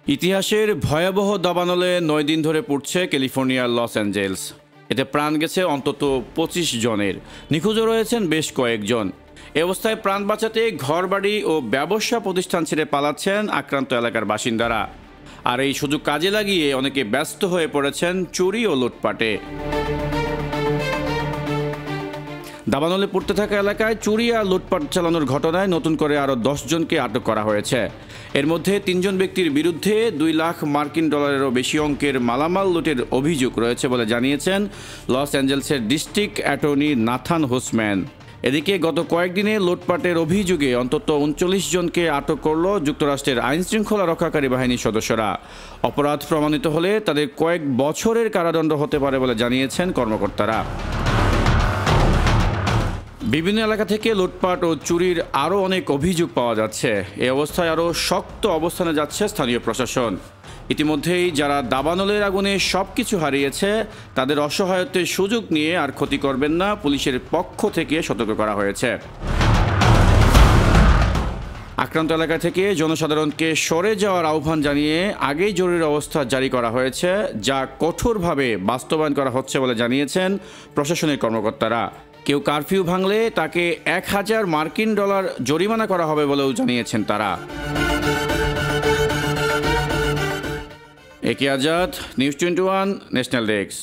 ইতিহাসের ভয়াবহ দাবানলে ৯ দিন ধরে পড়ছে ক্যালিফোর্নিয়ার লস অ্যাঞ্জেলস। এতে প্রাণ গেছে অন্তত ২৫ জনের, নিখোঁজও রয়েছেন বেশ কয়েকজন। এ অবস্থায় প্রাণ বাঁচাতে ঘরবাড়ি ও ব্যবসা প্রতিষ্ঠান ছেড়ে পালাচ্ছেন আক্রান্ত এলাকার বাসিন্দারা। আর এই সুযোগ কাজে লাগিয়ে অনেকে ব্যস্ত হয়ে পড়েছেন চুরি ও লুটপাটে। দাবানলে পড়তে থাকা এলাকায় চুরি আর লুটপাট চালানোর ঘটনায় নতুন করে আরও ১০ জনকে আটক করা হয়েছে। এর মধ্যে ৩ জন ব্যক্তির বিরুদ্ধে ২ লাখ মার্কিন ডলারেরও বেশি অঙ্কের মালামাল লুটের অভিযোগ রয়েছে বলে জানিয়েছেন লস অ্যাঞ্জেলসের ডিস্ট্রিক্ট অ্যাটর্নি নাথান হুসম্যান। এদিকে গত কয়েকদিনে লুটপাটের অভিযোগে অন্তত ৩৯ জনকে আটক করল যুক্তরাষ্ট্রের আইনশৃঙ্খলা রক্ষাকারী বাহিনীর সদস্যরা। অপরাধ প্রমাণিত হলে তাদের কয়েক বছরের কারাদণ্ড হতে পারে বলে জানিয়েছেন কর্মকর্তারা। বিভিন্ন এলাকা থেকে লুটপাট ও চুরির আরও অনেক অভিযোগ পাওয়া যাচ্ছে। এই অবস্থায় আরও শক্ত অবস্থানে যাচ্ছে স্থানীয় প্রশাসন। ইতিমধ্যেই যারা দাবানলের আগুনে সবকিছু হারিয়েছে তাদের অসহায়ত্বের সুযোগ নিয়ে আর ক্ষতি করবেন না, পুলিশের পক্ষ থেকে সতর্ক করা হয়েছে। আক্রান্ত এলাকা থেকে জনসাধারণকে সরে যাওয়ার আহ্বান জানিয়ে আগেই জরুরি অবস্থা জারি করা হয়েছে, যা কঠোরভাবে বাস্তবায়ন করা হচ্ছে বলে জানিয়েছেন প্রশাসনের কর্মকর্তারা। কেউ কারফিউ ভাঙলে তাকে ১,০০০ মার্কিন ডলার জরিমানা করা হবে বলেও জানিয়েছেন তারা। একে আজাদ, নিউজ 21, ন্যাশনাল ডেস্ক।